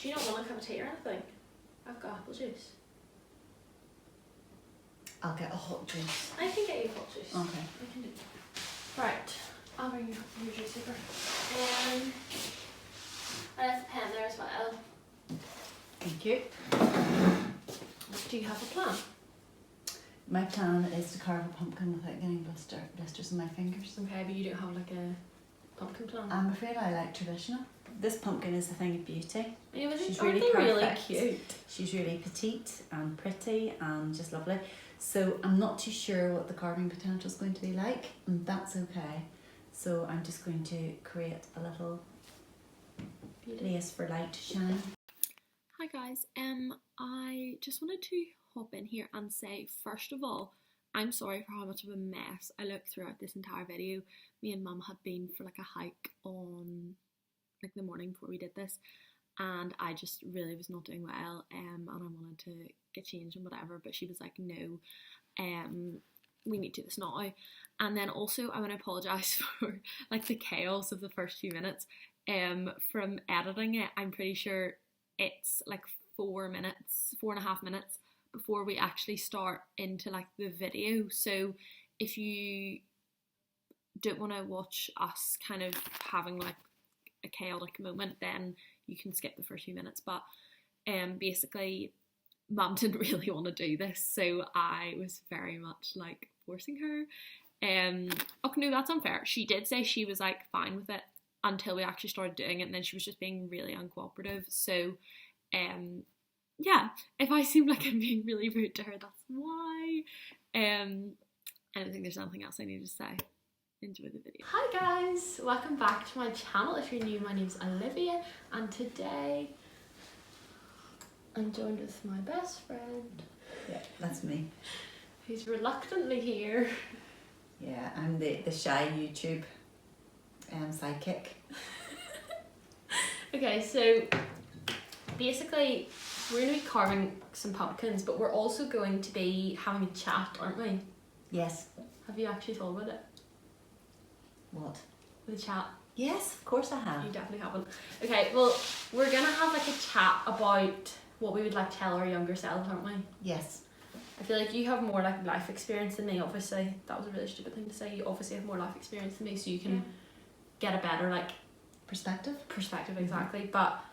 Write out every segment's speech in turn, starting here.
Do you not want a cup of tea or anything? I've got apple juice. I'll get a hot juice. I can get you hot juice. Okay. I can do that. Right, I'll bring you your juice super. I left the pen there as well. Thank you. Do you have a plan? My plan is to carve a pumpkin without getting blisters on my fingers. Okay, but you don't have like a pumpkin plan? I'm afraid I like traditional. This pumpkin is a thing of beauty. Yeah, She's aren't really they really perfect. cute? She's really petite and pretty and just lovely. So I'm not too sure what the carving potential is going to be like, and that's okay. So I'm just going to create a little place for light to shine. Hi guys, I just wanted to hop in here and say, first of all, I'm sorry for how much of a mess I looked throughout this entire video. Me and Mum had been for like a hike on like the morning before we did this, and I just really was not doing well, and I wanted to get changed and whatever, but she was like, no, we need to do this now. And then also I want to apologise for like the chaos of the first few minutes. From editing it, I'm pretty sure it's like 4.5 minutes before we actually start into like the video. So if you don't want to watch us kind of having like a chaotic moment, then you can skip the first few minutes. But basically Mum didn't really want to do this, so I was very much like forcing her. Oh no, that's unfair. She did say she was like fine with it until we actually started doing it, and then she was just being really uncooperative. So yeah, if I seem like I'm being really rude to her, that's why. I don't think there's anything else I need to say. Enjoy the video. Hi guys, welcome back to my channel. If you're new, my name's Olivia, and today I'm joined with my best friend. Yeah, that's me. Who's reluctantly here. Yeah, I'm the shy YouTube sidekick. Okay, so basically we're going to be carving some pumpkins, but we're also going to be having a chat, aren't we? Yes. Have you actually thought about it? What? The chat? Yes, of course I have. You definitely haven't. Okay, well, we're going to have like a chat about what we would like tell our younger selves, aren't we? Yes. I feel like you have more like life experience than me, obviously. That was a really stupid thing to say. You obviously have more life experience than me, so you can get a better like Perspective, exactly. But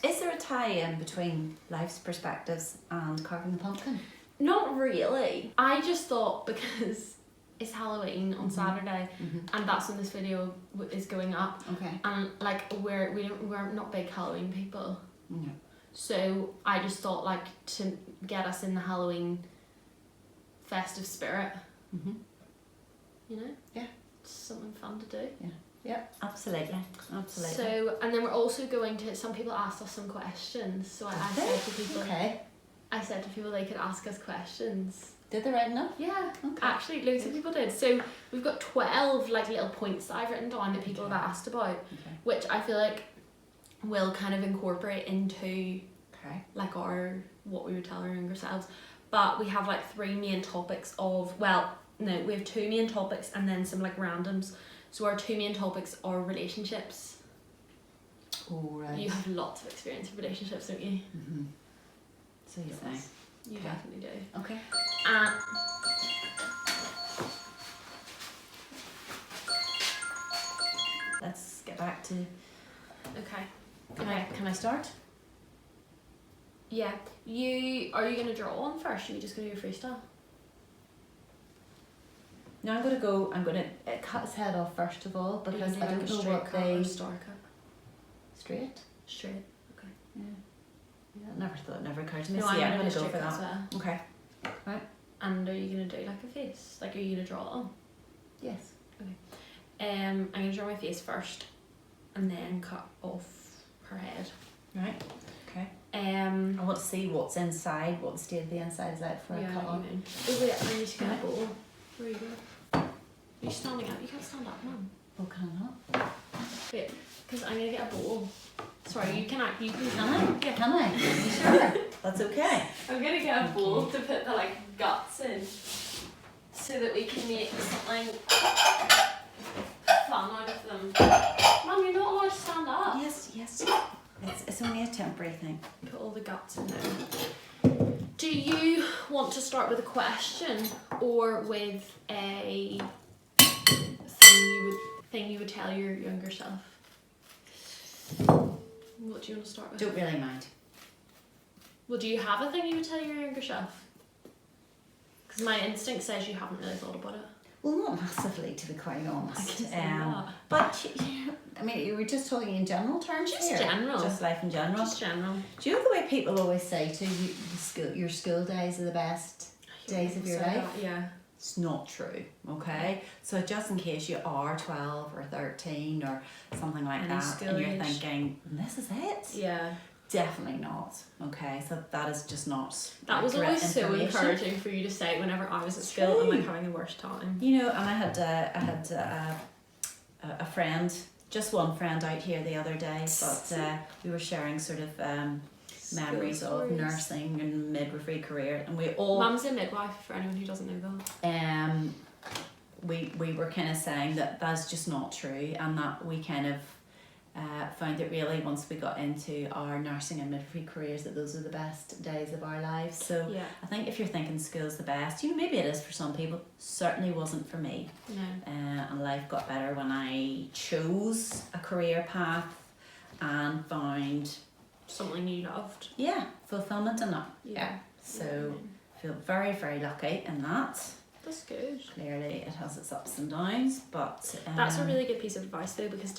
is there a tie-in between life's perspectives and carving the pumpkin? not really. I just thought because it's Halloween on Saturday, and that's when this video is going up. Okay. And like we're not big Halloween people. No. So I just thought like to get us in the Halloween festive spirit. You know? Yeah. It's something fun to do. Yeah. Yeah, absolutely. Absolutely. So, and then we're also going to, some people asked us some questions, so I said to people, I said to people they could ask us questions. Did they write enough? Yeah, okay. Actually loads of people did. So we've got 12 like little points that I've written down that people have asked about, which I feel like will kind of incorporate into like our, what we would tell our younger selves. But we have like 3 main topics of, well, no, we have 2 main topics and then some like randoms. So our 2 main topics are relationships. Oh, right. You have lots of experience with relationships, don't you? So you say. You definitely do. Okay. Let's get back to... Okay. Can I start? Yeah. Are you going to draw on first? Or are you just going to do a freestyle? No, I'm going to cut his head off first of all, because I don't know what they... Star cut? Straight? Straight, okay. Yeah, never occurred to me. No, So I'm going going to to go for that. Well. Okay. Right. And are you going to do like a face? Like, are you going to draw it on? Yes. Okay. I'm going to draw my face first, and then cut off her head. Right. Okay. I want to see what's inside, what the state of the inside is like for a cut on. Oh wait, I need to get a bowl. Where are you going? You're standing up. You can't stand up, Mum. Oh, can I not? Wait, because I'm going to get a bowl. Sorry, you can Can I? Yeah. Can I? Are you sure? That's okay. I'm going to get a bowl to put the like guts in, so that we can make something fun out of them. Mum, you're not allowed to stand up. Yes. It's only a temporary thing. Put all the guts in there. Do you want to start with a question or with a thing you would tell your younger self? What do you want to start with? Don't really mind. Well, do you have a thing you would tell your younger self? Because my instinct says you haven't really thought about it. Well, not massively, to be quite honest. I can see that. But I mean, you were just talking in general terms. Just here. general. Just life in general. Just general. Do you know the way people always say to you, your school days are the best days of your life? That, yeah. It's not true, okay? So just in case you are 12 or 13 or something like Any that, school and you're age. thinking, this is it? Yeah. Definitely not, okay? So that is just not That was accurate always so information. encouraging for you to say whenever I was at school and like having the worst time. You know, and I had a friend, just one friend out here the other day, but we were sharing sort of memories of stories. nursing and midwifery career, and we all Mum's a midwife for anyone who doesn't know that. we were kind of saying that that's just not true, and that we kind of found that really once we got into our nursing and midwifery careers that those are the best days of our lives. So Yeah. I think if you're thinking school's the best, you know, maybe it is for some people, certainly wasn't for me. No. And life got better when I chose a career path and found Something you loved. fulfillment in that. Yeah. So feel very, very lucky in that. That's good. Clearly it has its ups and downs, but That's a really good piece of advice though, because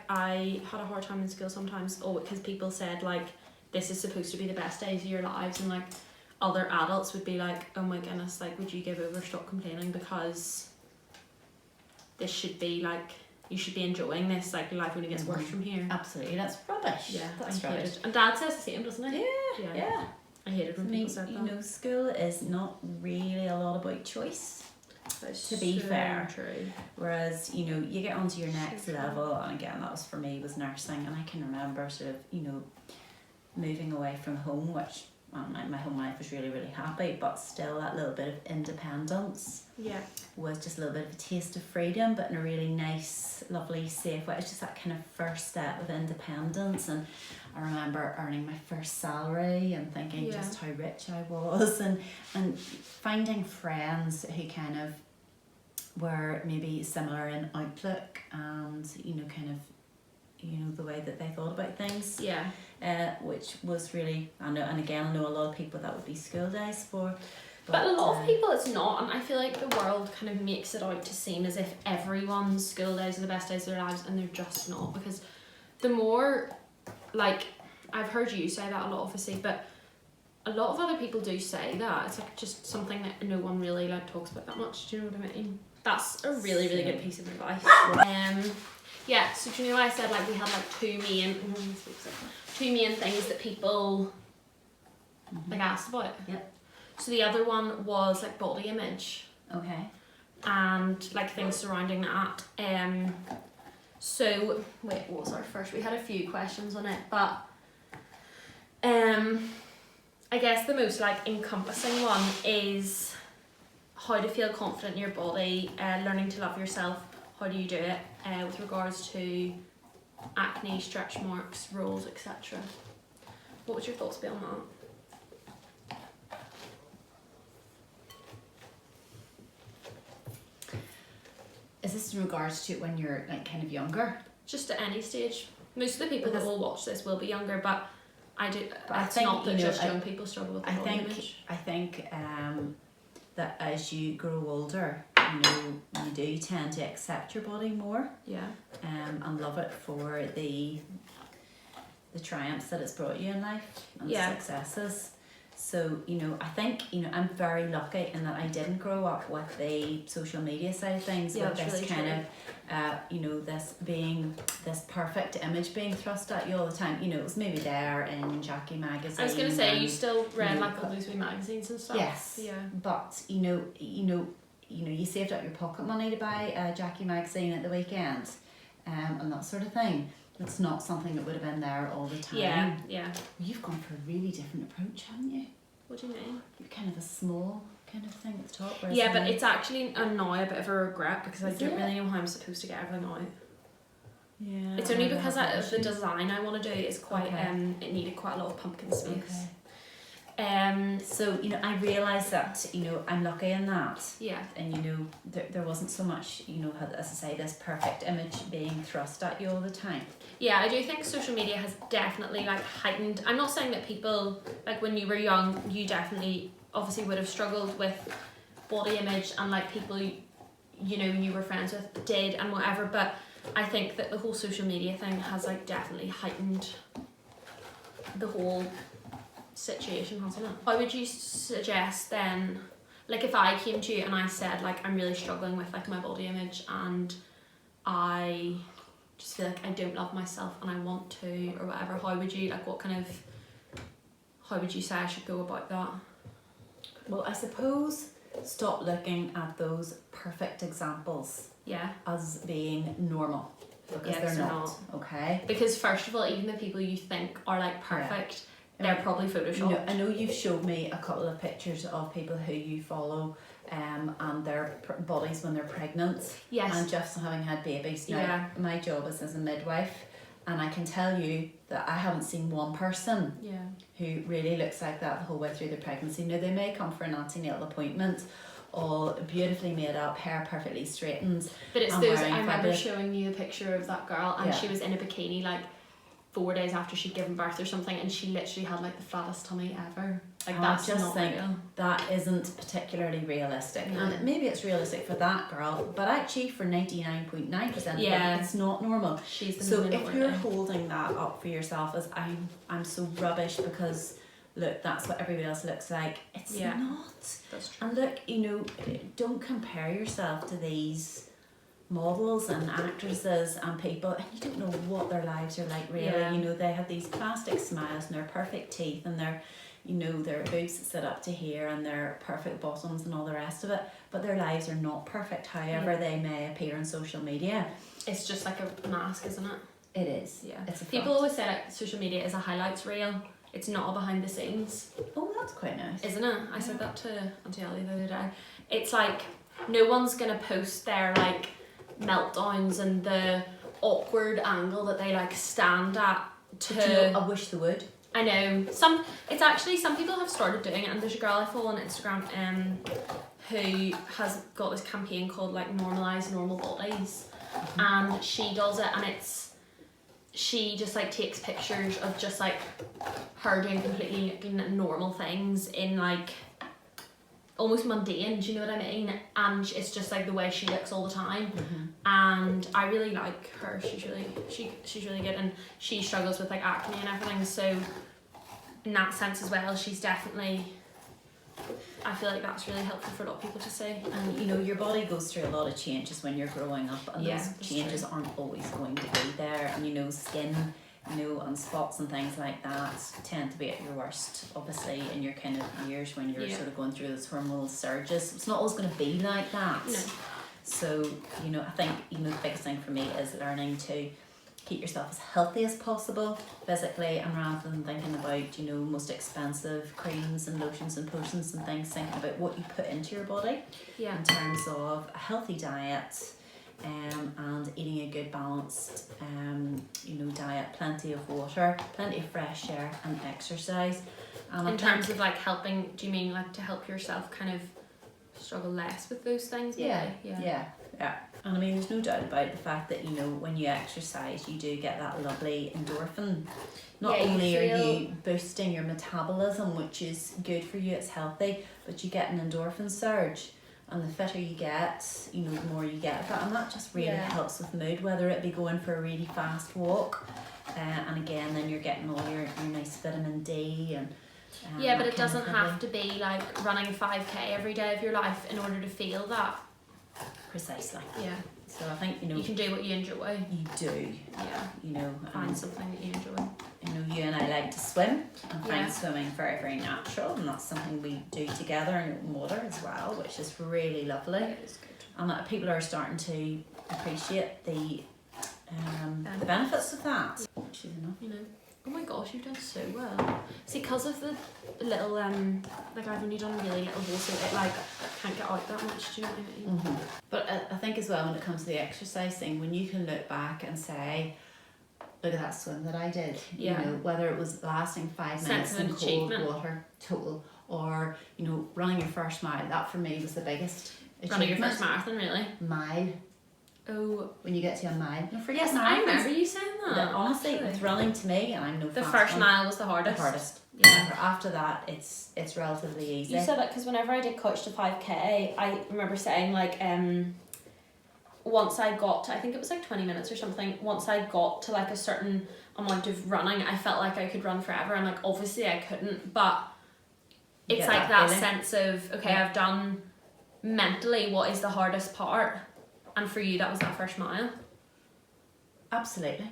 I had a hard time in school sometimes, because people said like this is supposed to be the best days of your lives, and like other adults would be like, oh my goodness, like would you give over, stop complaining, because this should be like, you should be enjoying this, like life only gets worse from here. absolutely, that's rubbish. Yeah, that's I hate rubbish. it. And Dad says the same, doesn't he? Yeah. I hated when I mean, people said you that. know, school is not really a lot about choice. That's to be so fair. true. Whereas, you know, you get onto your next So true. level, and again, that was for me, was nursing, and I can remember sort of, you know, moving away from home, which, well, my home life was really, really happy, but still that little bit of independence Yeah. was just a little bit of a taste of freedom, but in a really nice, lovely, safe way. It's just that kind of first step of independence, and I remember earning my first salary and thinking Yeah. just how rich I was, and finding friends who kind of were maybe similar in outlook and, you know, kind of, you know, the way that they thought about things, Yeah. which was really, I know, and again, I know a lot of people that would be school days for. But a lot of people it's not, and I feel like the world kind of makes it out to seem as if everyone's school days are the best days of their lives, and they're just not, because the more, like, I've heard you say that a lot obviously, but a lot of other people do say that. It's like just something that no one really like talks about that much, do you know what I mean? That's a really, really good piece of advice. Yeah, so do you know why I said like we had like two main things that people like asked about? Yep. So the other one was like body image Okay. and like things surrounding that. So wait, what was our first? We had a few questions on it, but I guess the most like encompassing one is how to feel confident in your body, learning to love yourself. How do you do it with regards to acne, stretch marks, rolls, etc. What would your thoughts be on that? Is this in regards to when you're like kind of younger? Just at any stage. Most of the people that will watch this will be younger, but I do. But I it's think, not that you know, just young people struggle with the body image. I think that as you grow older, you know, you do tend to accept your body more, Yeah. and love it for the triumphs that it's brought you in life and Yeah. the successes. So, you know, I think, you know, I'm very lucky in that I didn't grow up with the social media side of things, Yeah, with that's this really kind true. of, you know, this perfect image being thrust at you all the time. You know, it was maybe there in Jackie magazine. I was gonna say you and, still read know, like all those wee magazines and stuff. Yes. Yeah. But you saved up your pocket money to buy a Jackie magazine at the weekend, and that sort of thing. It's not something that would have been there all the time. Yeah. Yeah. You've gone for a really different approach, haven't you? What do you mean? You're kind of a small kind of thing at the top. whereas Yeah, but I- it's actually now a bit of a regret because I Is don't it? really know how I'm supposed to get everything out. Yeah. It's only because the design I want to do is quite it needed quite a lot of pumpkin space. So I realised that I'm lucky in that. Yeah. And there wasn't so much as I say, this perfect image being thrust at you all the time. Yeah, I do think social media has definitely like heightened. I'm not saying that people like when you were young, you definitely obviously would have struggled with body image and like people you were friends with did and whatever, but I think that the whole social media thing has like definitely heightened the whole situation, hasn't it? How would you suggest then, like if I came to you and I said like I'm really struggling with like my body image and I just feel like I don't love myself and I want to or whatever, how would you say I should go about that? Well, I suppose stop looking at those perfect examples as being normal, because they're not. Okay, because first of all, even the people you think are like perfect, they're probably photoshopped. I know you've showed me a couple of pictures of people who you follow and their bodies when they're pregnant and just having had babies. Now, my job is as a midwife, and I can tell you that I haven't seen one person who really looks like that the whole way through their pregnancy. Now, they may come for an antenatal appointment, all beautifully made up, hair perfectly straightened. But it's those, I remember showing you a picture of that girl and she was in a bikini like 4 days after she'd given birth or something, and she literally had like the flattest tummy ever. Like that's just not real. That isn't particularly realistic. And maybe it's realistic for that girl, but actually for 99.9% of them, it's not normal. So if you're holding that up for yourself as I'm so rubbish because look, that's what everybody else looks like, it's not. That's true. And look, don't compare yourself to these models and actresses and people, and you don't know what their lives are like really. They have these plastic smiles and their perfect teeth and their boobs that sit up to here and their perfect bottoms and all the rest of it, but their lives are not perfect, however they may appear on social media. It's just like a mask, isn't it? It is. Yeah. It's a people always say like social media is a highlights reel. It's not a behind the scenes. Oh, that's quite nice. Isn't it? I said that to Auntie Ellie the other day. It's like no one's gonna post their like meltdowns and the awkward angle that they like stand at to. I wish they would. I know some people have started doing it, and there's a girl I follow on Instagram who has got this campaign called like Normalize Normal Bodies, and she does it, and she just like takes pictures of just like her doing completely normal things in like almost mundane, do you know what I mean? And it's just like the way she looks all the time. And I really like her. She's really good, and she struggles with like acne and everything, so in that sense as well, she's definitely, I feel like that's really helpful for a lot of people to see. And your body goes through a lot of changes when you're growing up, and those changes aren't always going to be there, and skin and spots and things like that tend to be at your worst, obviously, in your kind of years when you're sort of going through those hormonal surges. It's not always going to be like that. No. So, I think, the biggest thing for me is learning to keep yourself as healthy as possible physically, and rather than thinking about, most expensive creams and lotions and potions and things, thinking about what you put into your body in terms of a healthy diet, and eating a good balanced diet, plenty of water, plenty of fresh air, and exercise. And in terms of like helping, do you mean like to help yourself kind of struggle less with those things? Yeah. And I mean, there's no doubt about the fact that when you exercise, you do get that lovely endorphin. Not only are you boosting your metabolism, which is good for you, it's healthy, but you get an endorphin surge. And the fitter you get, the more you get of that. And that just really helps with mood, whether it be going for a really fast walk. And again, then you're getting all your nice vitamin D. And but it doesn't have to be like running 5k every day of your life in order to feel that. Precisely. Yeah. So I think, you can do what you enjoy. You do. Yeah. Find something that you enjoy. You and I like to swim, and find swimming very, very natural, and that's something we do together in water as well, which is really lovely. It is good. And that people are starting to appreciate the benefits of that. Oh my gosh. gosh, you've done so well. See, because of the little, like I've only done really little holes, so it like can't get out that much, do you know what I mean? But I think as well when it comes to the exercise thing, when you can look back and say, look at that swim that I did, you know, whether it was lasting 5 minutes in cold water total, or, you know, running your first mile, that for me was the biggest achievement. Running your first marathon, really? Mile. Oh. When you get to a mile. No, yes, I remember you saying that. Honestly, with running to me, and I'm no the first mile was the hardest. Yeah. After that, it's relatively easy. You said that because whenever I did Couch to 5K, I remember saying like, once I got to, I think it was like 20 minutes or something, once I got to like a certain amount of running, I felt like I could run forever, and like obviously I couldn't, but it's like that sense of, okay, I've done mentally what is the hardest part, and for you that was that first mile. Absolutely.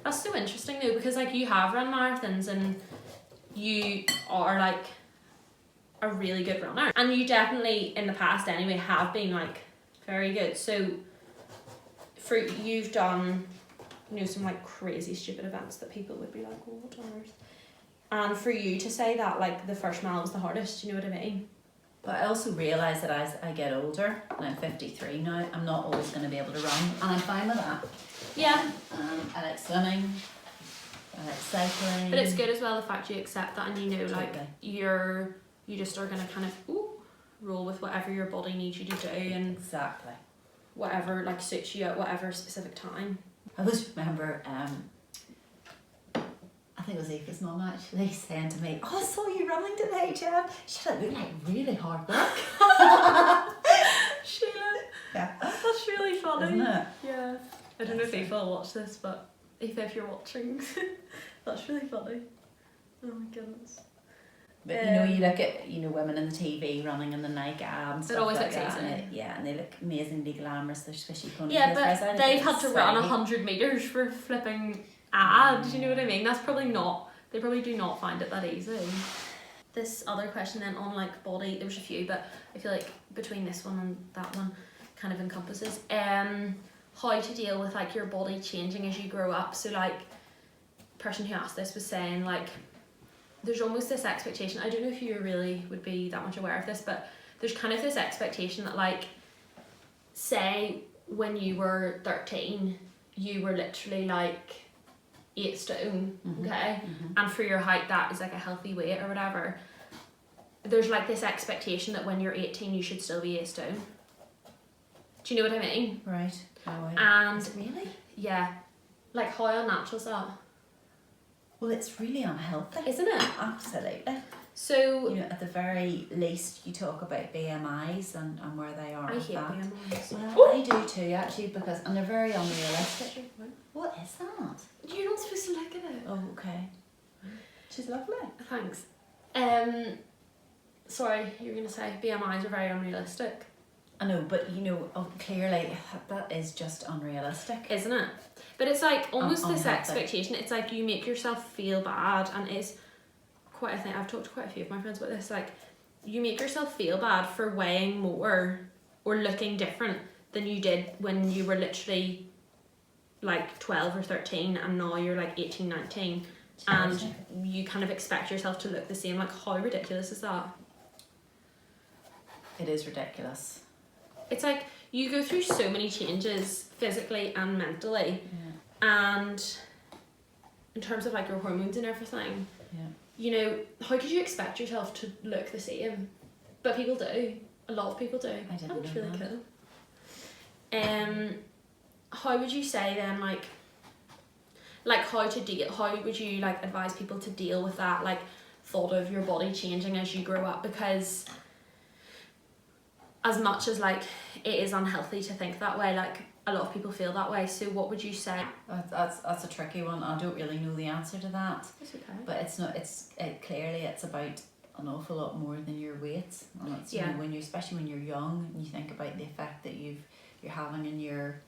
That's so interesting though, because like you have run marathons and you are like a really good runner, and you definitely in the past anyway have been like very good. So for you've done, you know, some like crazy stupid events that people would be like, oh, what on earth? And for you to say that like the first mile was the hardest, you know what I mean? But I also realise that as I get older, and I'm 53 now, I'm not always going to be able to run, and I'm fine with that. Yeah. I like swimming, I like cycling. But it's good as well the fact you accept that, and you know, like you just are gonna kind of roll with whatever your body needs you to do, and exactly whatever like suits you at whatever specific time. I always remember I think it was Aoife's mum actually saying to me, oh, I saw you running today, Jen. She said, it looked like really hard work. Sheila. Yeah. That's really funny. Isn't it? Yeah. I don't know if Aoife will watch this, but Aoife, if you're watching, that's really funny. Oh my goodness. But you know, you look at, you know, women in the TV running in the Nike abs. It always like looks easy. And they look amazingly glamorous. Their squishy ponytails. Yeah, but they've had to run 100 metres for flipping ads, you know what I mean? That's probably not, they probably do not find it that easy. This other question then on like body, there was a few, but I feel like between this one and that one kind of encompasses how to deal with like your body changing as you grow up. So like, person who asked this was saying like, there's almost this expectation, I don't know if you really would be that much aware of this, but there's kind of this expectation that like, say when you were 13, you were literally like 8 stone, okay? And for your height, that is like a healthy weight or whatever. There's like this expectation that when you're 18, you should still be 8 stone. Do you know what I mean? Right. Oh, and is it really? Yeah. Like how unnatural is that? Well, it's really unhealthy. Isn't it? Absolutely. So, you know, at the very least, you talk about BMIs and where they are. I hate that. BMIs. Well, I do too, actually, because and they're very unrealistic. What is that? You're not supposed to look at it. Oh, okay. She's lovely. Thanks. Sorry, you were going to say BMIs are very unrealistic. I know, but you know, clearly that is just unrealistic. Isn't it? But it's like almost this unhealthy. expectation. It's like you make yourself feel bad, and it's quite a thing. I've talked to quite a few of my friends about this. Like, you make yourself feel bad for weighing more or looking different than you did when you were literally like 12 or 13, and now you're like 18, 19, and you kind of expect yourself to look the same. Like, how ridiculous is that? It is ridiculous. It's like you go through so many changes physically and mentally, and in terms of like your hormones and everything, you know, how could you expect yourself to look the same? But people do. A lot of people do. I didn't That's know really that. cool. How would you say then, like how to deal? How would you like advise people to deal with that, like thought of your body changing as you grow up? Because as much as like it is unhealthy to think that way, like a lot of people feel that way. So what would you say? That's a tricky one. I don't really know the answer to that. That's okay. But it's not. Clearly it's about an awful lot more than your weight, and it's you know, when you especially when you're young and you think about the effect that you're having in your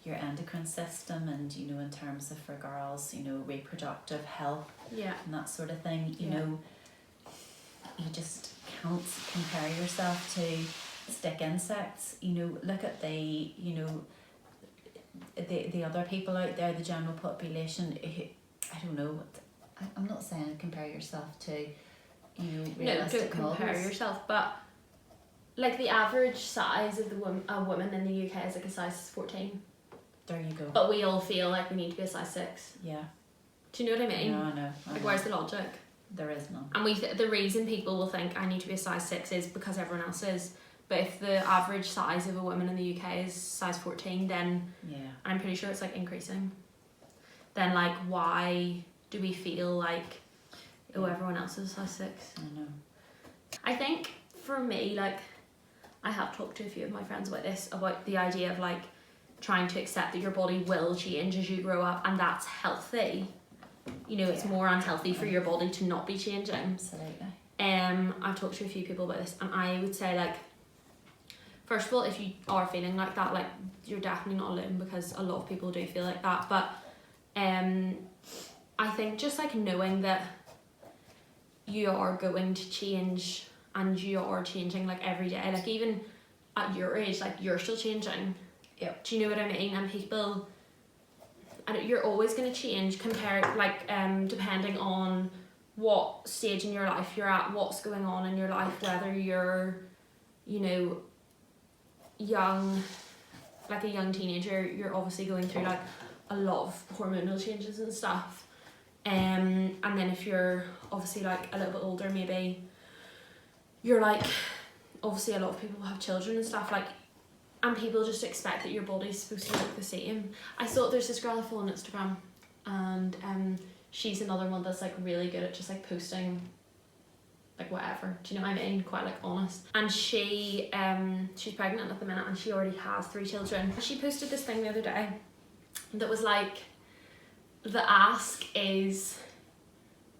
endocrine system, and you know, in terms of for girls, you know, reproductive health and that sort of thing. You know, you just can't compare yourself to stick insects. You know, look at the other people out there, the general population who, I don't know, I'm not saying compare yourself to, you know, No, realistic don't compare models. yourself, but like the average size of a woman in the UK is like a size 14. There you go. But we all feel like we need to be a size 6. Yeah. Do you know what I mean? No, I know. Like, where's the logic? There is none. And the reason people will think I need to be a size 6 is because everyone else is. But if the average size of a woman in the UK is size 14, then I'm pretty sure it's like increasing. Then like, why do we feel like, oh, everyone else is size 6? I know. I think for me, like, I have talked to a few of my friends about this, about the idea of like trying to accept that your body will change as you grow up, and that's healthy. You know, it's more unhealthy for your body to not be changing. Absolutely. I've talked to a few people about this, and I would say, like, first of all, if you are feeling like that, like, you're definitely not alone, because a lot of people do feel like that. But I think just like knowing that you are going to change, and you are changing like every day, like even at your age, like you're still changing. Yep. Do you know what I mean? And people, you're always going to change depending on what stage in your life you're at, what's going on in your life, whether you're, you know, young, like a young teenager, you're obviously going through like a lot of hormonal changes and stuff. And then if you're obviously like a little bit older, maybe you're like, obviously a lot of people have children and stuff, like, and people just expect that your body's supposed to look the same. I thought there's this girl I follow on Instagram, and she's another one that's like really good at just like posting like whatever, do you know what I mean, quite like honest. And she's pregnant at the minute, and she already has 3 children. She posted this thing the other day that was like, the ask is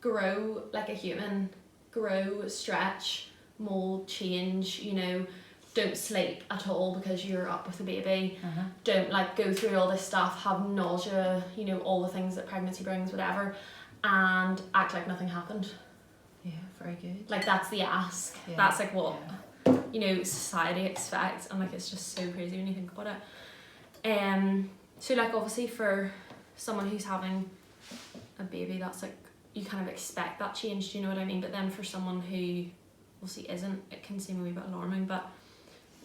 grow like a human, grow, stretch, mold, change, you know, don't sleep at all because you're up with a baby. Don't like go through all this stuff, have nausea, you know, all the things that pregnancy brings, whatever, and act like nothing happened. Yeah, very good. Like, that's the ask. Yeah. That's like what you know, society expects, and like it's just so crazy when you think about it. So like obviously for someone who's having a baby, that's like, you kind of expect that change, do you know what I mean? But then for someone who obviously isn't, it can seem a wee bit alarming, but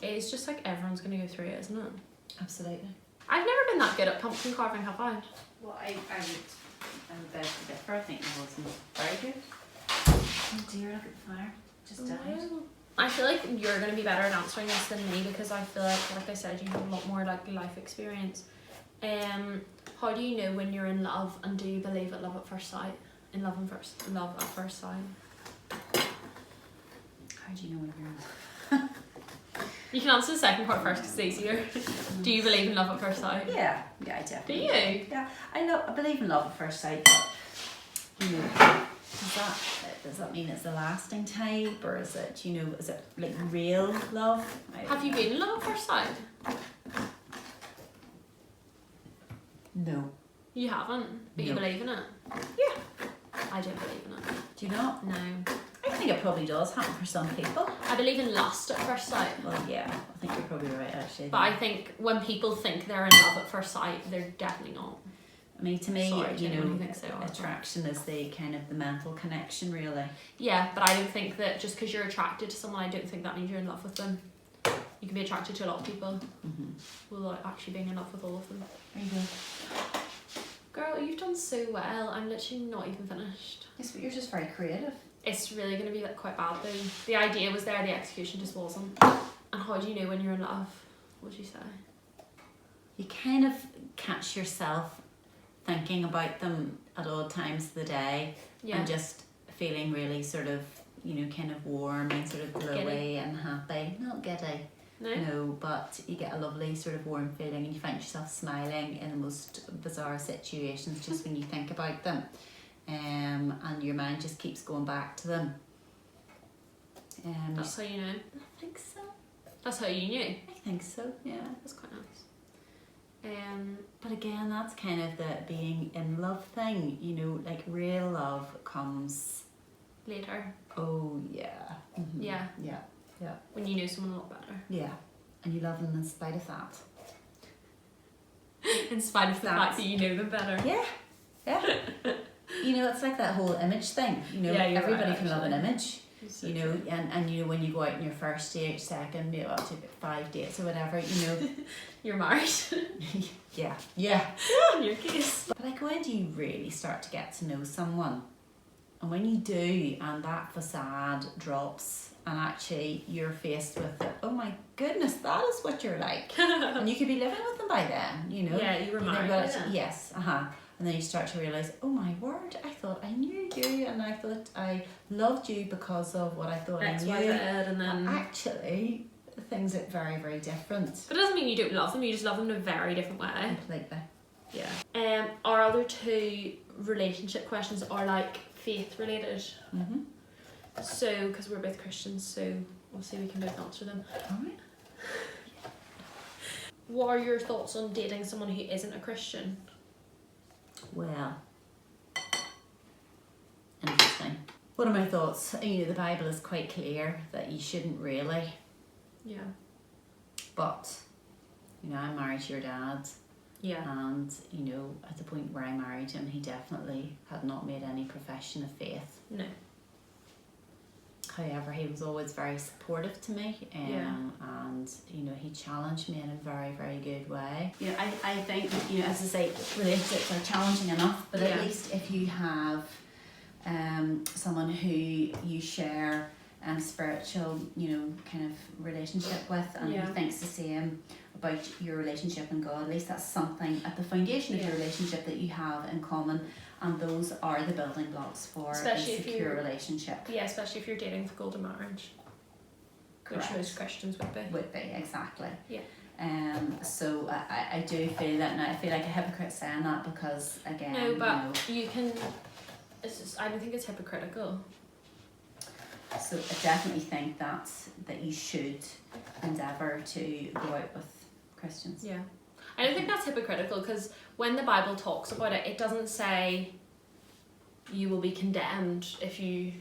it's just like everyone's going to go through it, isn't it? Absolutely. I've never been that good at pumpkin carving, have I? Well, I'm about to differ. I think it wasn't very good. Oh dear, look at the fire. Just died. I feel like you're going to be better at answering this than me, because I feel like I said, you have a lot more like life experience. How do you know when you're in love, and do you believe in love at first sight? Love at first sight. How do you know when you're in love? You can answer the second part first because it's easier. Do you believe in love at first sight? Yeah, I definitely. Do you? Yeah, I believe in love at first sight, but you know, does that mean it's a lasting type, or is it, you know, is it like real love? Have you been in love at first sight? No. You haven't, but you No. believe in it? Yeah. I don't believe in it. Do you not? No. I think it probably does happen for some people. I believe in lust at first sight. Well, yeah, I think you're probably right, actually. But I think when people think they're in love at first sight, they're definitely not. I mean, to me, Sorry to you anyone know, who thinks they are. attraction is the kind of the mental connection, really. Yeah, but I don't think that just because you're attracted to someone, I don't think that means you're in love with them. You can be attracted to a lot of people without actually being in love with all of them. There you go. Girl, you've done so well. I'm literally not even finished. Yes, but you're just very creative. It's really going to be like quite bad though. The idea was there, the execution just wasn't. And how do you know when you're in love? What would you say? You kind of catch yourself thinking about them at all times of the day, and just feeling really sort of, you know, kind of warm and sort of glowy Giddy. and happy. Not giddy. No? No, but you get a lovely sort of warm feeling, and you find yourself smiling in the most bizarre situations just when you think about them. And your mind just keeps going back to them. That's how you know. I think so. That's how you knew. I think so, yeah. That's quite nice. But again, that's kind of the being in love thing, you know, like real love comes Later. Oh yeah. Mm-hmm. Yeah. Yeah. Yeah. When you know someone a lot better. Yeah. And you love them in spite of that. In spite of the fact that you know them better. Yeah. Yeah. you know, it's like that whole image thing. You know, Yeah, you're everybody right, can love an actually. image. So You know, true. and you know, when you go out on your first date, second, maybe up to 5 dates or whatever, you know. You're married. Yeah. In your case. But like, when do you really start to get to know someone? And when you do, and that facade drops, and actually you're faced with it, oh my goodness, that is what you're like. And you could be living with them by then, you know. Yeah, you were You've married got by it- then. Yes, And then you start to realise, oh my word, I thought I knew you, and I thought I loved you because of what I thought X, I Y, knew. Z, and then. Actually, things are very, very different. But it doesn't mean you don't love them. You just love them in a very different way. Completely. Yeah. Our other two relationship questions are like faith related. Mm-hmm. So, because we're both Christians, so we'll see if we can both answer them. Alright. What are your thoughts on dating someone who isn't a Christian? Well, interesting. What are my thoughts? You know, the Bible is quite clear that you shouldn't really, Yeah. but, you know, I'm married to your dad, Yeah. and, you know, at the point where I married him, he definitely had not made any profession of faith. No. However, he was always very supportive to me, Yeah. and, you know, he challenged me in a very, very good way. You know, I think, you know, as I say, relationships are challenging enough, but Yeah. at least if you have someone who you share spiritual, you know, kind of relationship with, and Yeah. who thinks the same about your relationship and God, at least that's something at the foundation of your Yeah. relationship that you have in common, and those are the building blocks for Especially a if secure you're- relationship. Yeah, especially if you're dating for golden marriage. Correct. Which most Christians would be. Would be, exactly. Yeah. So I do feel that, and I feel like a hypocrite saying that, because again, No, but you know, you can. It's just, I don't think it's hypocritical. so I definitely think that you should endeavour to go out with Christians. Yeah. I don't think that's hypocritical, because when the Bible talks about it, it doesn't say you will be condemned if you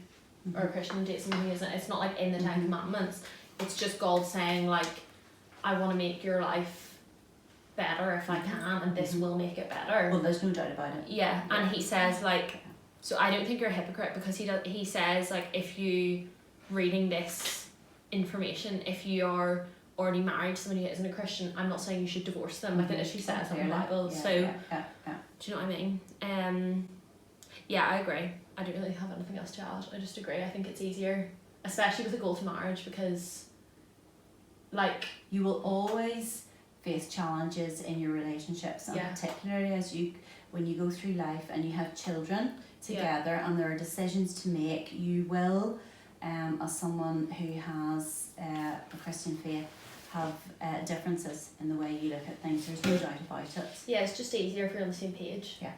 are a Christian and date someone who isn't. It's not like in the Ten Mhm. Commandments. It's just God saying, like, I want to make your life better if I can, and this Mhm. will make it better. Well, there's no doubt about it. Yeah, and he says, like, so I don't think you're a hypocrite, because he says, like, if you reading this information, if you are already married to someone who isn't a Christian, I'm not saying you should divorce them. Like, it literally says in the Bible. Yeah, So yeah. do you know what I mean? Yeah, I agree. I don't really have anything else to add. I just agree. I think it's easier, especially with a goal to marriage, because, like, You will always face challenges in your relationships, and Yeah. particularly when you go through life and you have children together, and there are decisions to make, you will, as someone who has a Christian faith, have differences in the way you look at things. There's no doubt about it. yeah, it's just easier if you're on the same page. Yeah.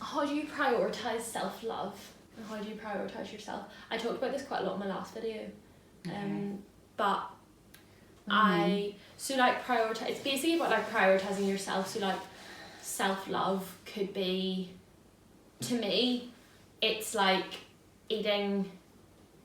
How do you prioritise self-love? And how do you prioritise yourself? I talked about this quite a lot in my last video. But so like prioritize, it's basically about like prioritising yourself. So like self-love could be, to me, it's like eating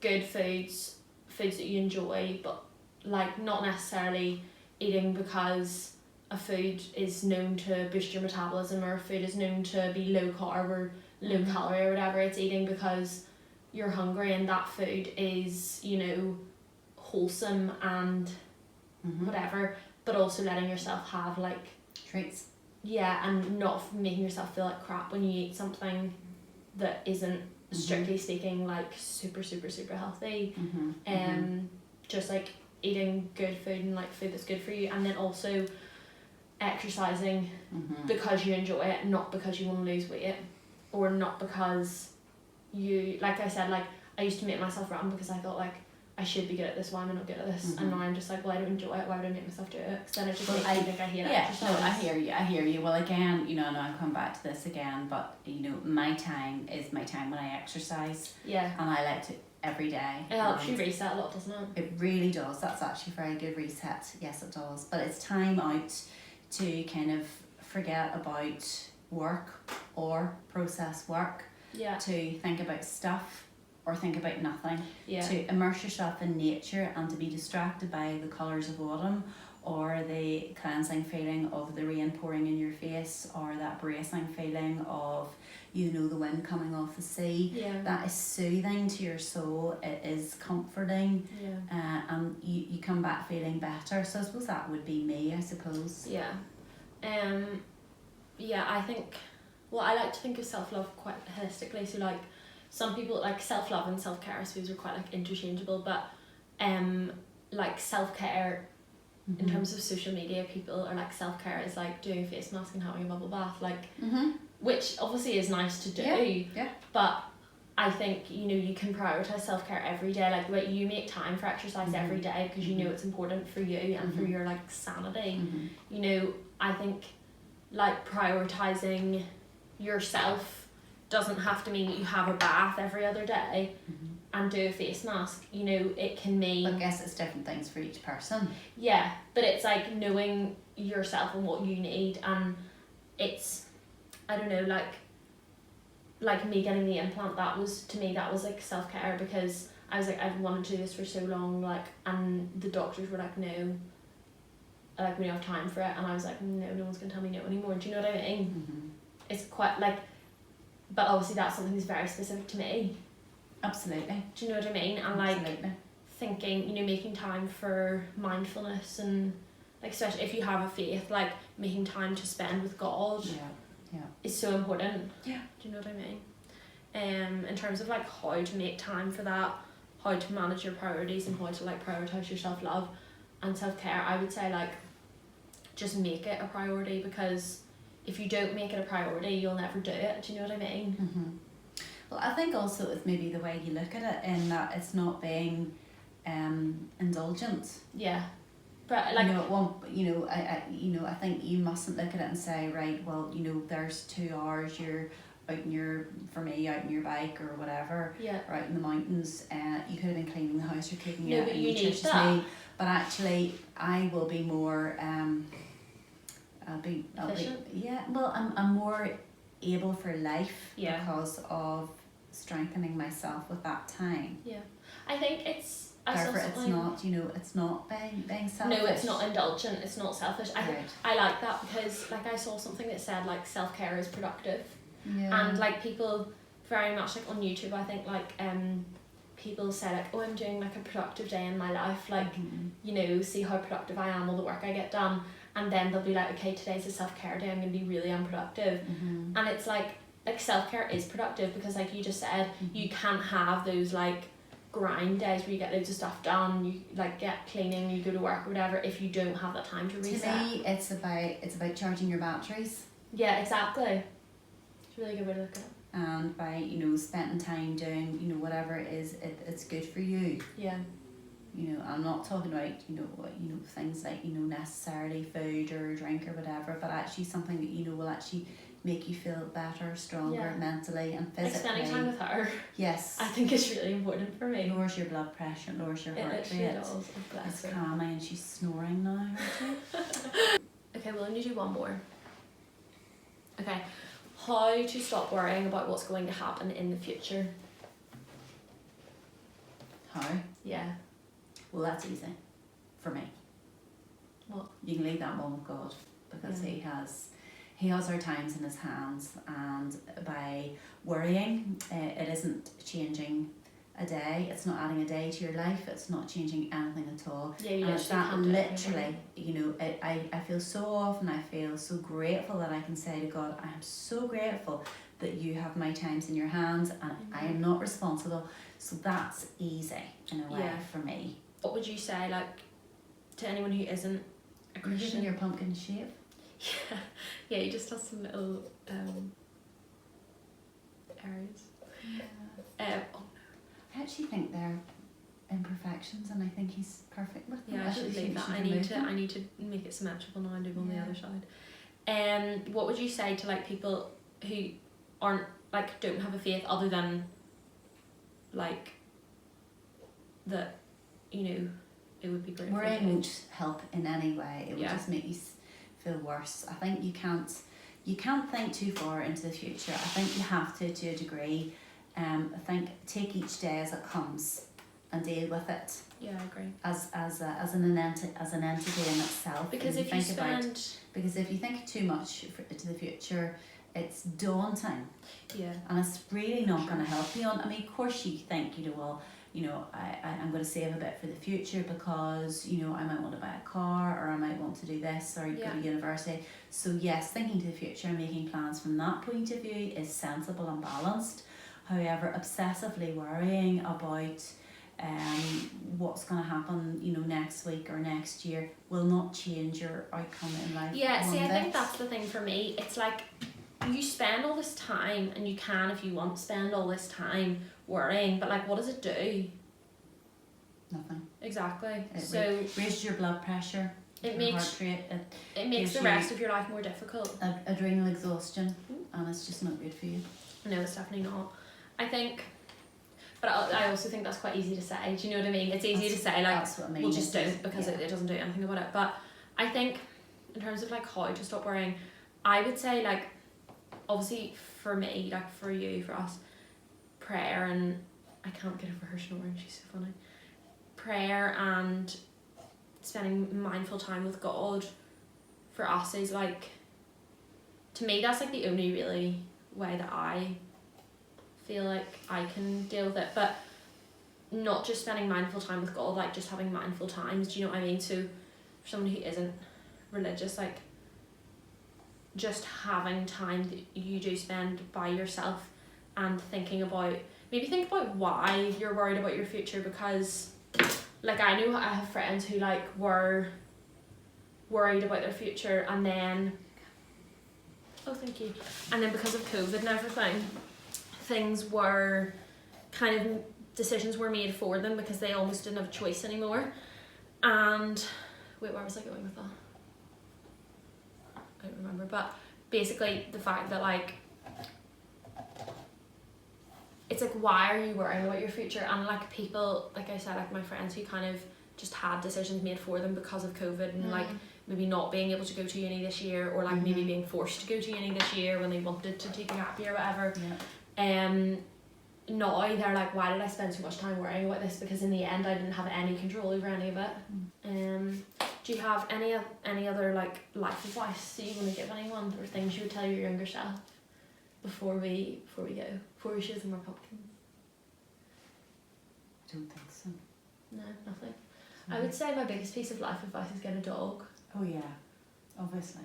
good foods that you enjoy, but like not necessarily eating because a food is known to boost your metabolism, or a food is known to be low carb or low calorie or whatever. It's eating because you're hungry, and that food is, you know, wholesome and whatever, but also letting yourself have like treats. Yeah, and not making yourself feel like crap when you eat something that isn't strictly speaking like super healthy. Just like eating good food and like food that's good for you, and then also exercising because you enjoy it, not because you want to lose weight, or not because you, like I said, like I used to make myself run because I thought like I should be good at this, why am I not good at this? And now I'm just like, well, I don't enjoy it, why would I make myself do it? Because then it just makes me think I hate exercise. No, I hear you. Well, again, you know, and I'll come back to this again, but you know, my time is my time when I exercise. Yeah. And I like to every day. It helps you reset a lot, doesn't it? It really does. That's actually a very good reset. Yes, it does. But it's time out to kind of forget about work or process work. Yeah. To think about stuff or think about nothing. Yeah. To immerse yourself in nature and to be distracted by the colours of autumn, or the cleansing feeling of the rain pouring in your face, or that bracing feeling of, you know, the wind coming off the sea. Yeah. That is soothing to your soul. It is comforting. Yeah. And you come back feeling better. So I suppose that would be me, I suppose. Yeah. Yeah, I think, well, I like to think of self-love quite holistically. So like some people, like self-love and self-care I suppose are quite like interchangeable, but like self-care in terms of social media, people are like, self-care is like doing a face mask and having a bubble bath, like which obviously is nice to do, but I think, you know, you can prioritise self-care every day. Like, wait, you make time for exercise every day because you know it's important for you and for your like sanity. You know, I think like prioritising yourself doesn't have to mean that you have a bath every other day and do a face mask. You know, it can mean, I guess it's different things for each person. Yeah, but it's like knowing yourself and what you need, and it's, I don't know, like me getting the implant, that was, to me, that was like self-care, because I was like, I've wanted to do this for so long, like, and the doctors were like, no, like, we don't have time for it, and I was like, no one's gonna tell me no anymore. Do you know what I mean? It's quite like, but obviously that's something that's very specific to me. Absolutely. Do you know what I mean? And like thinking, you know, making time for mindfulness, and like, especially if you have a faith, like making time to spend with God is so important. Yeah. Do you know what I mean? In terms of like how to make time for that, how to manage your priorities, and how to like prioritise your self-love and self-care, I would say like just make it a priority, because if you don't make it a priority, you'll never do it. Do you know what I mean? Well, I think also it's maybe the way you look at it, in that it's not being indulgent. Yeah. But like, you know, it won't, you know, I think you mustn't look at it and say, right, well, you know, there's 2 hours you're out in your, for me, out in your bike or whatever, or out in the mountains, you could have been cleaning the house or cooking it but and you need nutritious that. meal, but actually I will be more I'll be Efficient? I'm more able for life because of strengthening myself with that time. I think it's, therefore it's not, you know, it's not being selfish. No, it's not indulgent, it's not selfish. I like that, because like I saw something that said like self-care is productive, and like people very much like on YouTube, I think like people say like, oh, I'm doing like a productive day in my life, like you know, see how productive I am, all the work I get done, and then they'll be like, okay, today's a self-care day, I'm gonna be really unproductive. And it's like self-care is productive, because like you just said, you can't have those like grind days where you get loads of stuff done, you like get cleaning, you go to work or whatever, if you don't have that time to reset. To me, it's about charging your batteries. Yeah, exactly. It's a really good way to look at it. And by, you know, spending time doing, you know, whatever it is, it's good for you. Yeah. You know, I'm not talking about, you know, things like, you know, necessarily food or drink or whatever, but actually something that, you know, will actually make you feel better, stronger mentally and physically. Like spending time with her. Yes. I think it's really important for me. Lowers your blood pressure, lowers your heart rate. It does. Oh, bless it's her. calming, and she's snoring now, aren't Okay, well, I'm going to do one more. Okay. How to stop worrying about what's going to happen in the future. How? Yeah. Well, that's easy for me. What? You can leave that one with God, because he has our times in his hands, and by worrying, it isn't changing a day, it's not adding a day to your life, it's not changing anything at all. Yeah, you and it's that can't do literally, you know, I feel so often, I feel so grateful that I can say to God, I am so grateful that you have my times in your hands, and I am not responsible. So that's easy in a way for me. What would you say, like, to anyone who isn't a Christian? Using your pumpkin shape. Yeah, you just have some little areas. I actually think they're imperfections, and I think he's perfect with them. Yeah, I should leave that. I need to make it symmetrical now and do on the other side. What would you say to like people who aren't, like, don't have a faith, other than like that, you know, it would be great. Worrying won't help in any way. It will just make you feel worse. I think you can't think too far into the future. I think you have to a degree. I think take each day as it comes, and deal with it Yeah, I agree. as an entity in itself. Because if you spend... Because if you think too much to the future, it's daunting. Yeah. And it's really not going to help you. I mean, of course you think, I'm going to save a bit for the future because, I might want to buy a car, or I might want to do this, or go to university. So yes, thinking to the future and making plans from that point of view is sensible and balanced. However, obsessively worrying about what's going to happen, next week or next year will not change your outcome in life. Yeah, see, I think that's the thing for me. It's like, you spend all this time, and you can, if you want, spend all this time worrying, but like, what does it do? Nothing. Exactly. It raises your blood pressure, it your makes heart rate. It makes the rest of your life more difficult. Adrenal exhaustion, and it's just not good for you. No, it's definitely not. I think, but I also think that's quite easy to say. Do you know what I mean? It's easy to say, like, that's what I mean. We'll just don't, because it doesn't do anything about it. But I think, in terms of like how to stop worrying, I would say, like, obviously for me, like for you, for us, prayer, and I can't get over her snoring, she's so funny. Prayer and spending mindful time with God for us is like, to me, that's like the only really way that I feel like I can deal with it. But not just spending mindful time with God, like just having mindful times, do you know what I mean? So for someone who isn't religious, like, just having time that you do spend by yourself and thinking about, maybe think about why you're worried about your future, because like, I know I have friends who like were worried about their future, and then thank you, and then because of COVID and everything, things were kind of, decisions were made for them because they almost didn't have a choice anymore. And wait, where was I going with that? I don't remember, but basically the fact that like, it's like, why are you worrying about your future? And like, people, like I said, like my friends who kind of just had decisions made for them because of COVID, and like maybe not being able to go to uni this year, or like maybe being forced to go to uni this year when they wanted to take a gap year or whatever. Now they're like, why did I spend so much time worrying about this? Because in the end I didn't have any control over any of it. Do you have any other like life advice that you want to give anyone, or things you would tell your younger self before we show them our pumpkins? I don't think so. No, nothing. I would say my biggest piece of life advice is get a dog. Oh yeah, obviously.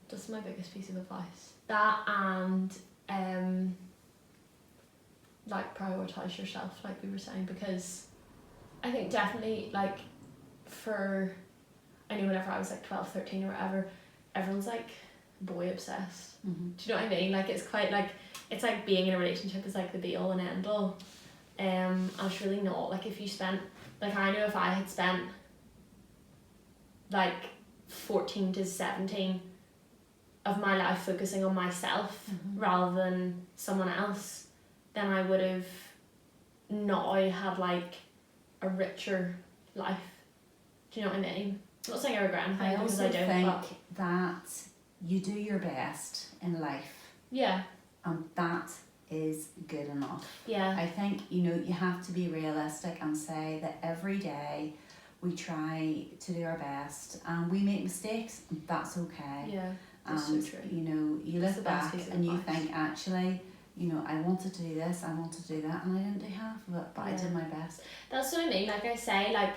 That's my biggest piece of advice. That, and like, prioritise yourself, like we were saying, because I think definitely, like, I know whenever I was like 12, 13 or whatever, everyone's like boy obsessed. Do you know what I mean? Like, it's quite like, it's like being in a relationship is like the be all and end all. And it's really not. Like, if you spent, like, I know if I had spent like 14 to 17 of my life focusing on myself rather than someone else, then I would have not had like a richer life. Do you know what I mean? I'm not saying I regret anything, I because also I don't, think but that you do your best in life, yeah, and that is good enough. yeah, I think, you have to be realistic and say that every day we try to do our best, and we make mistakes, and that's okay. yeah, And that's so true. You That's look the best back piece of and you advice. think, actually, I wanted to do this, I wanted to do that, and I didn't do half of it, but I did my best. That's what I mean. Like I say, like,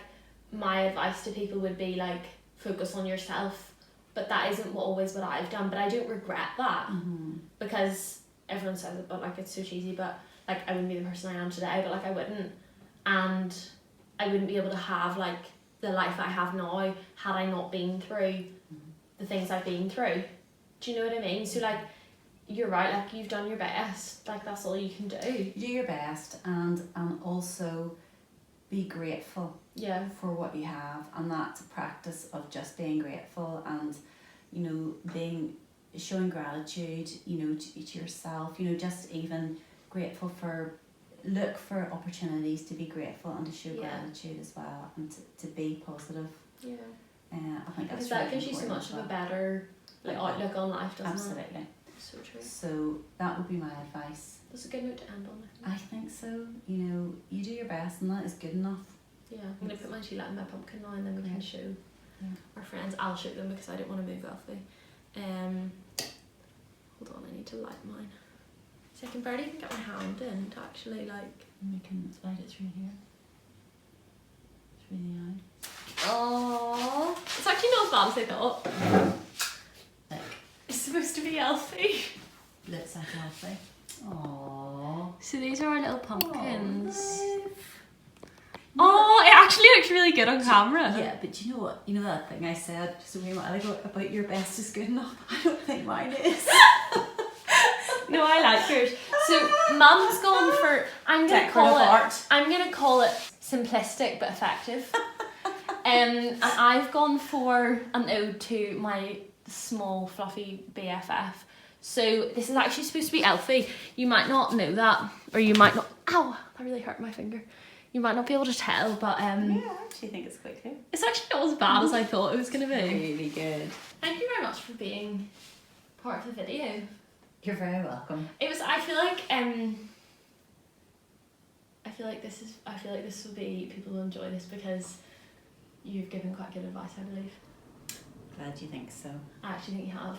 my advice to people would be like, focus on yourself, but that isn't always what I've done. But I don't regret that, because everyone says it, but like, it's so cheesy, but like, I wouldn't be the person I am today, but like, I wouldn't, and I wouldn't be able to have like the life I have now had I not been through the things I've been through. Do you know what I mean? So like, you're right, like, you've done your best, like, that's all you can do. Do your best, and also be grateful for what you have, and that practice of just being grateful, and showing gratitude, to yourself, just even grateful look for opportunities to be grateful and to show gratitude as well, and to be positive. I think that's because that really gives you so much of a better outlook on life, doesn't it? Absolutely. So true. So that would be my advice. That's a good note to end on, I think. I think so. you do your best and that is good enough. Yeah, I'm going to put my tea light in my pumpkin now and then we can show our friends. I'll show them because I don't want to move Elfie. Hold on, I need to light mine. See, I can barely even get my hand in to actually like... And we can slide it through here. Through the eye. Oh, it's actually not as bad as I thought. Like, It's supposed to be Elfie. looks like Elfie. Aww. So these are our little pumpkins. Aww. Oh, it actually looks really good on camera. Yeah, but you know what? You know that thing I said just a wee while ago about your best is good enough? I don't think mine is. No, I like yours. So Mum's gone for, I'm gonna call it simplistic but effective. And I've gone for an ode to my small fluffy BFF. So this is actually supposed to be Elfie. You might not know that, or you might not. Ow! That really hurt my finger. You might not be able to tell, but Yeah, I actually think it's quite cute. it's actually not as bad as I thought it was gonna be. Really good. Thank you very much for being part of the video. You're very welcome. It was. I feel like this will be, people will enjoy this because you've given quite good advice, I believe. Glad you think so. I actually think you have.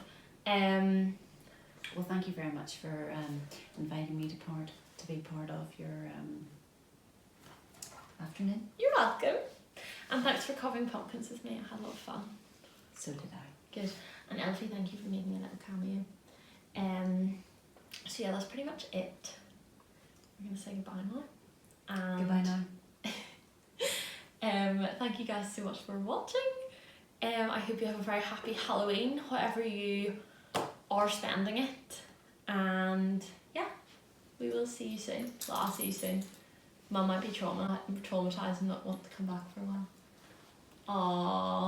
Well, thank you very much for inviting me to be part of your afternoon. You're welcome. And thanks for carving pumpkins with me. I had a lot of fun. So did I. Good. And Elfie, thank you for making a little cameo. So yeah, that's pretty much it. We're gonna say goodbye now. And Goodbye now. thank you guys so much for watching. I hope you have a very happy Halloween, however you are spending it. And yeah, we will see you soon. Well, I'll see you soon. Mum might be traumatised and not want to come back for a while. Aww.